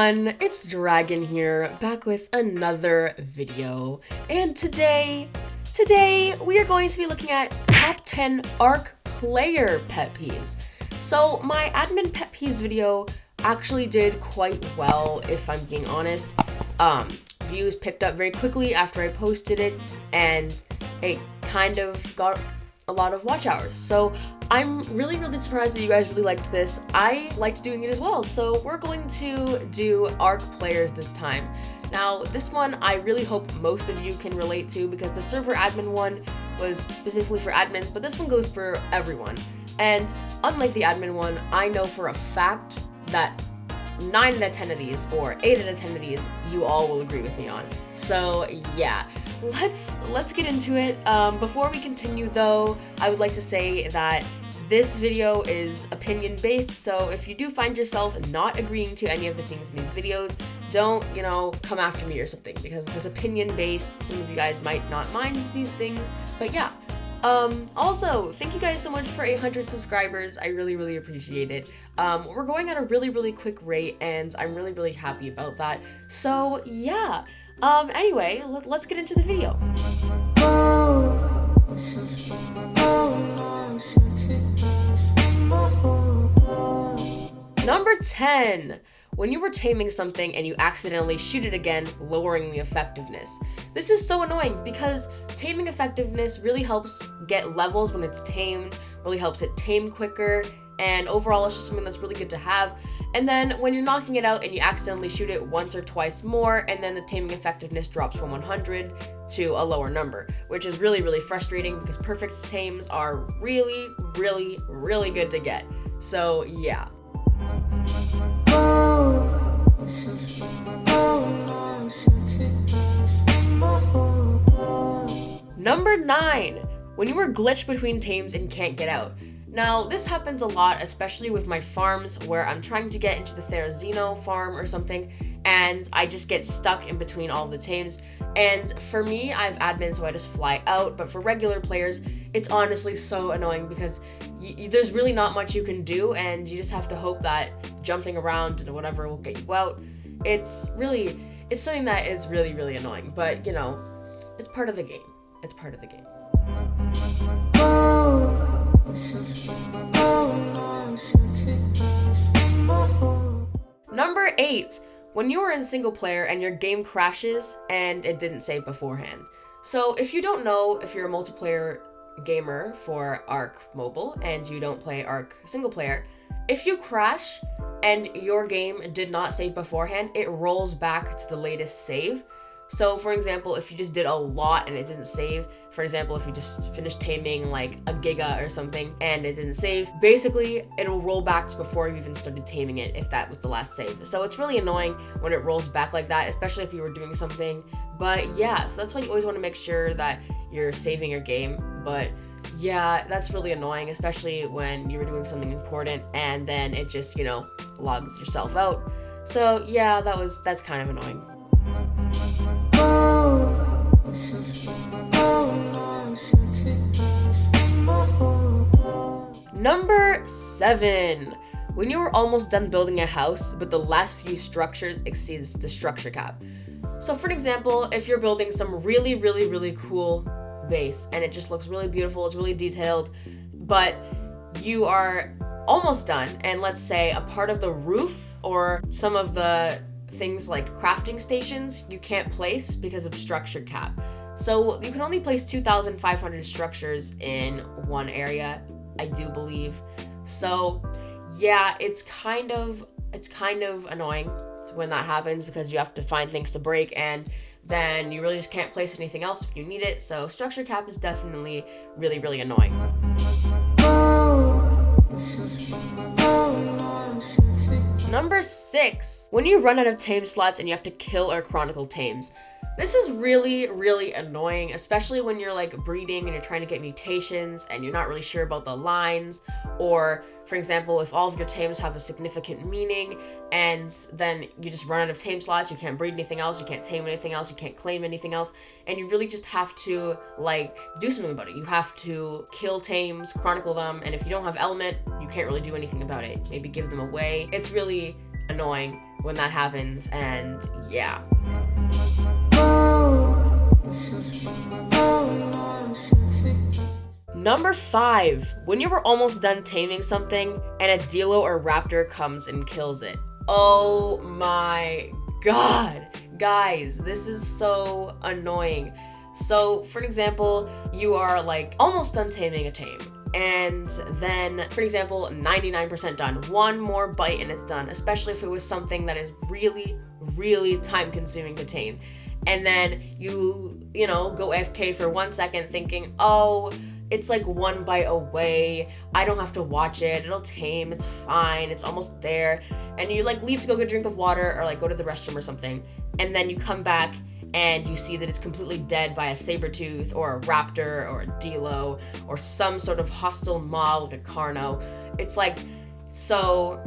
everyone, it's Dragon here, back with another video. And today we are going to be looking at top 10 Ark Player Pet Peeves. So my admin pet peeves video actually did quite well, if I'm being honest. Views picked up very quickly after I posted it, and it kind of got a lot of watch hours. So I'm really surprised that you guys really liked this. I liked doing it as well. So we're going to do Ark Players this time. Now, this one I really hope most of you can relate to because the server admin one was specifically for admins, but this one goes for everyone. And unlike the admin one, I know for a fact that 9 out of 10 of these, or 8 out of 10 of these, you all will agree with me on. So yeah, let's get into it. Before we continue though, I would like to say that this video is opinion based, so if you do find yourself not agreeing to any of the things in these videos, don't, come after me or something, because this is opinion based. Some of you guys might not mind these things, but yeah. Also, thank you guys so much for 800 subscribers. I really appreciate it. We're going at a really quick rate, and I'm really happy about that. So yeah. Anyway, let's get into the video. Number 10. When you were taming something and you accidentally shoot it again, lowering the effectiveness. This is so annoying because taming effectiveness really helps get levels when it's tamed, really helps it tame quicker, and overall it's just something that's really good to have. And then when you're knocking it out and you accidentally shoot it once or twice more, and then the taming effectiveness drops from 100 to a lower number, which is really frustrating because perfect tames are really good to get. So yeah. Number 9. When you were glitched between tames and can't get out. Now, this happens a lot, especially with my farms where I'm trying to get into the Therizino farm or something, and I just get stuck in between all the tames. And for me, I have admin, so I just fly out, but for regular players, it's honestly so annoying because there's really not much you can do, and you just have to hope that jumping around and whatever will get you out. It's something that is really annoying, but it's part of the game. It's part of the game. Number 8. When you are in single player and your game crashes and it didn't save beforehand. So if you don't know, if you're a multiplayer gamer for Ark Mobile and you don't play Ark single player, if you crash and your game did not save beforehand, it rolls back to the latest save. So for example, if you just did a lot and it didn't save, for example, if you just finished taming like a giga or something and it didn't save, basically it'll roll back to before you even started taming it if that was the last save. So it's really annoying when it rolls back like that, especially if you were doing something. But yeah, so that's why you always want to make sure that you're saving your game. But yeah, that's really annoying, especially when you were doing something important and then it just, logs yourself out. So yeah, that's kind of annoying. Number 7. When you were almost done building a house, but the last few structures exceeds the structure cap. So for an example, if you're building some really cool base and it just looks really beautiful, it's really detailed, but you are almost done, and let's say a part of the roof or some of the things like crafting stations you can't place because of structure cap. So you can only place 2,500 structures in one area, I do believe. So yeah, it's kind of annoying when that happens because you have to find things to break and then you really just can't place anything else if you need it. So structure cap is definitely really annoying. Number 6. When you run out of tame slots and you have to kill or chronicle tames. This is really annoying, especially when you're like breeding and you're trying to get mutations and you're not really sure about the lines, or for example, if all of your tames have a significant meaning and then you just run out of tame slots, you can't breed anything else, you can't tame anything else, you can't claim anything else, and you really just have to do something about it. You have to kill tames, chronicle them, and if you don't have element, you can't really do anything about it. Maybe give them away. It's really annoying. when that happens, and yeah. Number 5, when you were almost done taming something and a Dilo or Raptor comes and kills it. Oh my god. Guys, this is so annoying. So, for example, you are like almost done taming a tame. And then, for example, 99% done. One more bite and it's done, especially if it was something that is really, really time consuming to tame. And then you go AFK for 1 second thinking, oh, it's like one bite away. I don't have to watch it. It'll tame. It's fine. It's almost there. And you like leave to go get a drink of water or like go to the restroom or something. And then you come back and you see that it's completely dead by a saber-tooth or a raptor or a Dilo or some sort of hostile mob like a Carno. It's like so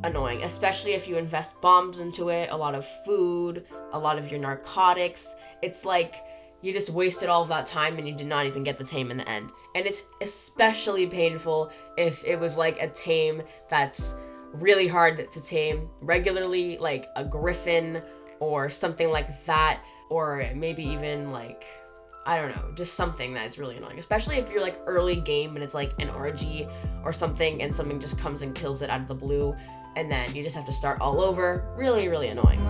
annoying, especially if you invest bombs into it, a lot of food, a lot of your narcotics. It's like you just wasted all of that time and you did not even get the tame in the end. And it's especially painful if it was like a tame that's really hard to tame regularly, like a griffin or something like that, or maybe even like, I don't know, just something that's really annoying, especially if you're like early game and it's like an RG or something and something just comes and kills it out of the blue and then you just have to start all over. Really, really annoying.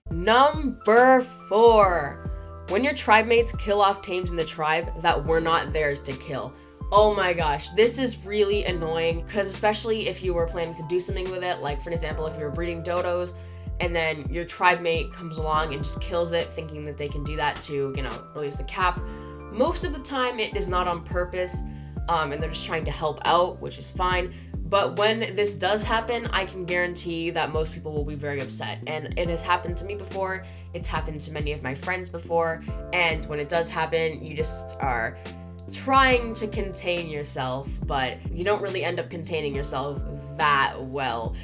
Number 4, when your tribe mates kill off tames in the tribe that were not theirs to kill. Oh my gosh, this is really annoying because especially if you were planning to do something with it, like for example, if you were breeding dodos and then your tribe mate comes along and just kills it thinking that they can do that to, release the cap. Most of the time it is not on purpose and they're just trying to help out, which is fine. But when this does happen, I can guarantee that most people will be very upset. And it has happened to me before. It's happened to many of my friends before. And when it does happen, you just are trying to contain yourself, but you don't really end up containing yourself that well.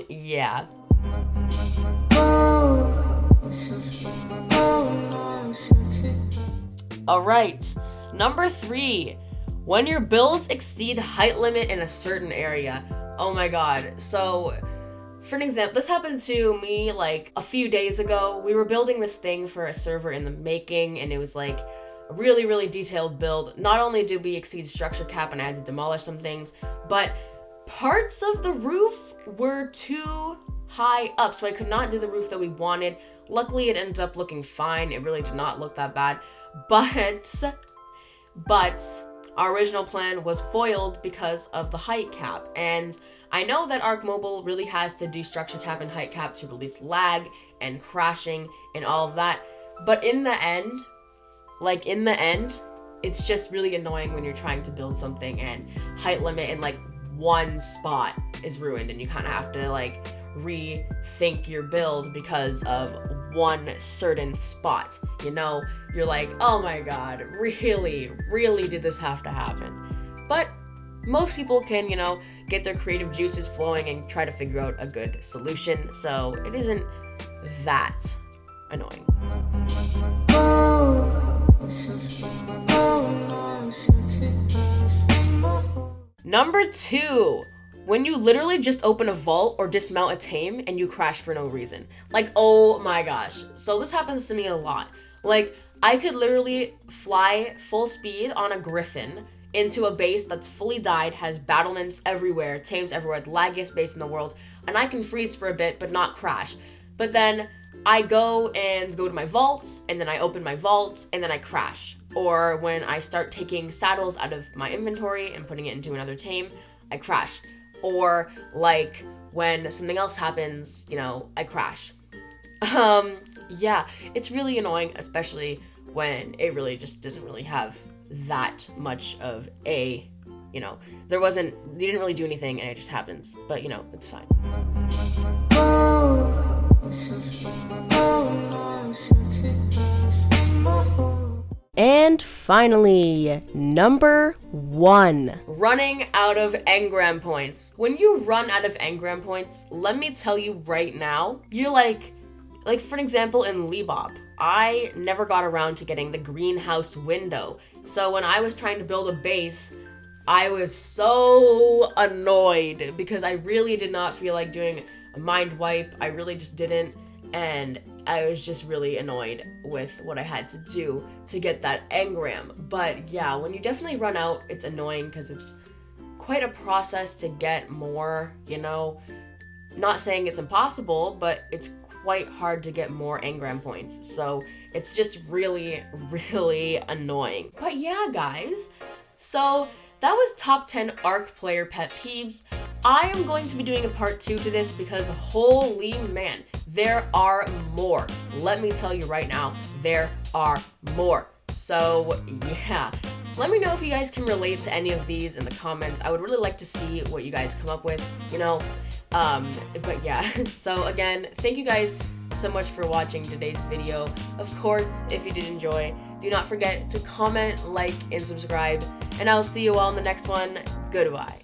Yeah. All right, number 3. When your builds exceed height limit in a certain area. Oh my god. So, for an example, this happened to me like a few days ago. We were building this thing for a server in the making, and it was like a really, really detailed build. Not only did we exceed structure cap and I had to demolish some things, but parts of the roof were too high up, so I could not do the roof that we wanted. Luckily, it ended up looking fine. It really did not look that bad, but our original plan was foiled because of the height cap. And I know that Ark Mobile really has to do structure cap and height cap to release lag and crashing and all of that. But in the end, it's just really annoying when you're trying to build something and height limit in like one spot is ruined and you kind of have to like rethink your build because of one certain spot. You're like, oh my god, really did this have to happen? But most people can, get their creative juices flowing and try to figure out a good solution, so it isn't that annoying. Number 2, when you literally just open a vault or dismount a tame and you crash for no reason. Like, oh my gosh. So this happens to me a lot. Like, I could literally fly full speed on a griffin into a base that's fully died, has battlements everywhere, tames everywhere, the laggiest base in the world, and I can freeze for a bit but not crash. But then I go to my vaults, and then I open my vault, and then I crash. Or when I start taking saddles out of my inventory and putting it into another tame, I crash. Or like when something else happens, I crash. Yeah, it's really annoying, especially when it really just doesn't really have that much of a, you didn't really do anything and it just happens, but it's fine. And finally, number 1, running out of engram points. When you run out of engram points, let me tell you right now, you're like for an example in Lebop, I never got around to getting the greenhouse window. So when I was trying to build a base I was so annoyed because I really did not feel like doing a mind wipe. I really just didn't, and I was just really annoyed with what I had to do to get that engram. But yeah, when you definitely run out, it's annoying because it's quite a process to get more, you know. Not saying it's impossible, but it's quite hard to get more engram points. So it's just really, really annoying. But yeah, guys, so that was top 10 Ark Player Pet Peeves. I am going to be doing a part 2 to this because holy man, there are more. Let me tell you right now, there are more. So yeah, let me know if you guys can relate to any of these in the comments. I would really like to see what you guys come up with, you know. But yeah, so again, thank you guys so much for watching today's video. Of course, if you did enjoy, do not forget to comment, like, and subscribe, and I'll see you all in the next one. Goodbye.